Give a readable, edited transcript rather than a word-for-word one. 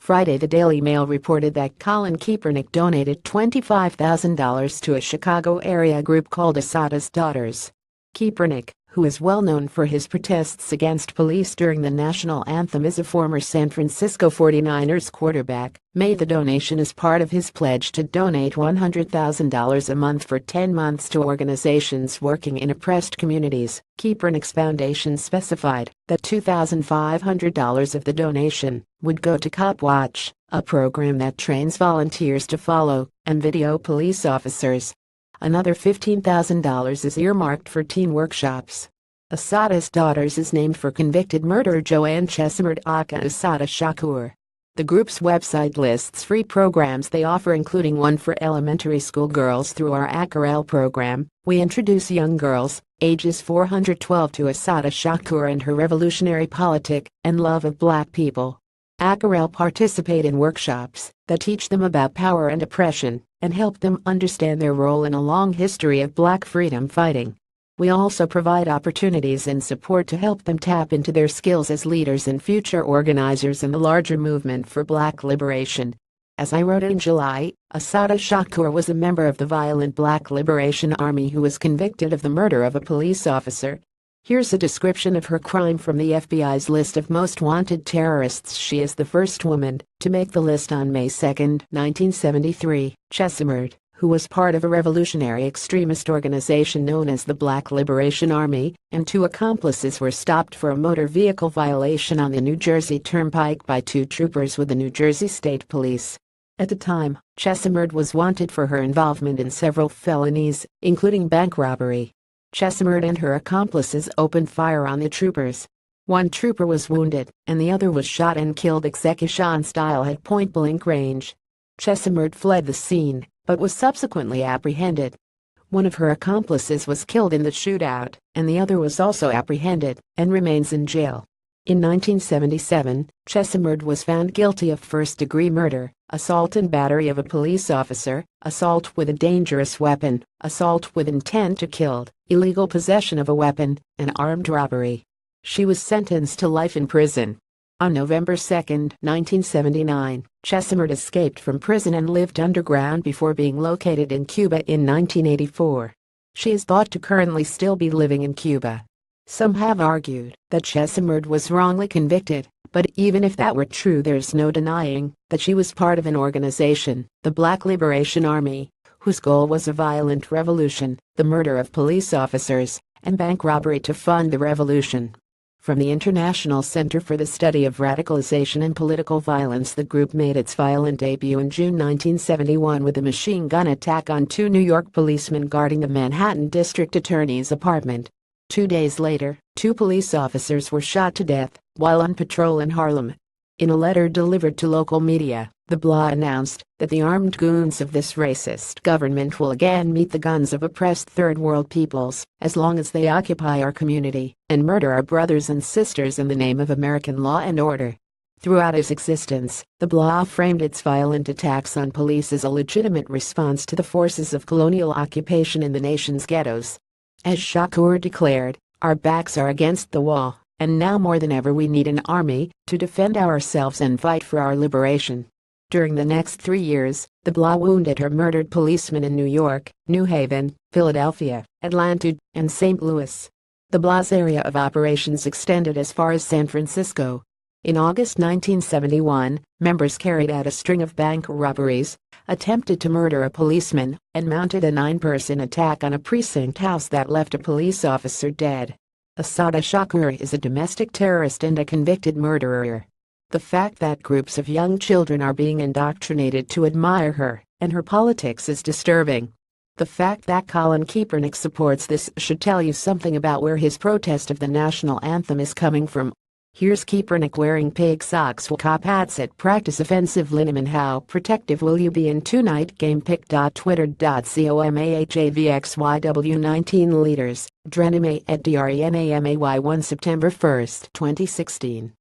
Friday, the Daily Mail reported that Colin Kaepernick donated $25,000 to a Chicago area group called Assata's Daughters. Kaepernick, who is well known for his protests against police during the national anthem, is a former San Francisco 49ers quarterback, made the donation as part of his pledge to donate $100,000 a month for 10 months to organizations working in oppressed communities. Kaepernick's foundation specified that $2,500 of the donation would go to Cop Watch, a program that trains volunteers to follow and video police officers. Another $15,000 is earmarked for teen workshops. Assata's Daughters is named for convicted murderer Joanne Chesimard aka Assata Shakur. The group's website lists free programs they offer, including one for elementary school girls through our ACRL program. We introduce young girls, ages 412, to Assata Shakur and her revolutionary politic and love of Black people. ACRL participate in workshops that teach them about power and oppression and help them understand their role in a long history of Black freedom fighting. We also provide opportunities and support to help them tap into their skills as leaders and future organizers in the larger movement for Black liberation. As I wrote in July, Assata Shakur was a member of the violent Black Liberation Army who was convicted of the murder of a police officer. Here's a description of her crime from the FBI's list of most wanted terrorists. She is the first woman to make the list on May 2, 1973. Chesimard, who was part of a revolutionary extremist organization known as the Black Liberation Army, and two accomplices were stopped for a motor vehicle violation on the New Jersey Turnpike by two troopers with the New Jersey State Police. At the time, Chesimard was wanted for her involvement in several felonies, including bank robbery. Chesimard and her accomplices opened fire on the troopers. One trooper was wounded, and the other was shot and killed execution style at point-blank range. Chesimard fled the scene, but was subsequently apprehended. One of her accomplices was killed in the shootout, and the other was also apprehended and remains in jail. In 1977, Chesimard was found guilty of first-degree murder, assault and battery of a police officer, assault with a dangerous weapon, assault with intent to kill, illegal possession of a weapon, and armed robbery. She was sentenced to life in prison. On November 2, 1979, Chesimard escaped from prison and lived underground before being located in Cuba in 1984. She is thought to currently still be living in Cuba. Some have argued that Chesimard was wrongly convicted, but even if that were true, there's no denying that she was part of an organization, the Black Liberation Army, whose goal was a violent revolution, the murder of police officers, and bank robbery to fund the revolution. From the International Center for the Study of Radicalization and Political Violence, the group made its violent debut in June 1971 with a machine gun attack on two New York policemen guarding the Manhattan District Attorney's apartment. 2 days later, two police officers were shot to death while on patrol in Harlem. In a letter delivered to local media, the BLA announced that the armed goons of this racist government will again meet the guns of oppressed third world peoples as long as they occupy our community and murder our brothers and sisters in the name of American law and order. Throughout its existence, the BLA framed its violent attacks on police as a legitimate response to the forces of colonial occupation in the nation's ghettos. As Shakur declared, "Our backs are against the wall, and now more than ever we need an army to defend ourselves and fight for our liberation." During the next 3 years, the BLA wounded or murdered policemen in New York, New Haven, Philadelphia, Atlanta, and St. Louis. The BLA's area of operations extended as far as San Francisco. In August 1971, members carried out a string of bank robberies, attempted to murder a policeman, and mounted a 9-person attack on a precinct house that left a police officer dead. Assata Shakur is a domestic terrorist and a convicted murderer. The fact that groups of young children are being indoctrinated to admire her and her politics is disturbing. The fact that Colin Kaepernick supports this should tell you something about where his protest of the national anthem is coming from. Here's Kaepernick wearing pig socks while cop hats at practice. Offensive lineman, how protective will you be in tonight game? pic.twitter.com/comavxyw19 leaders, Drename at DRENAMAY 1 September 1, 2016.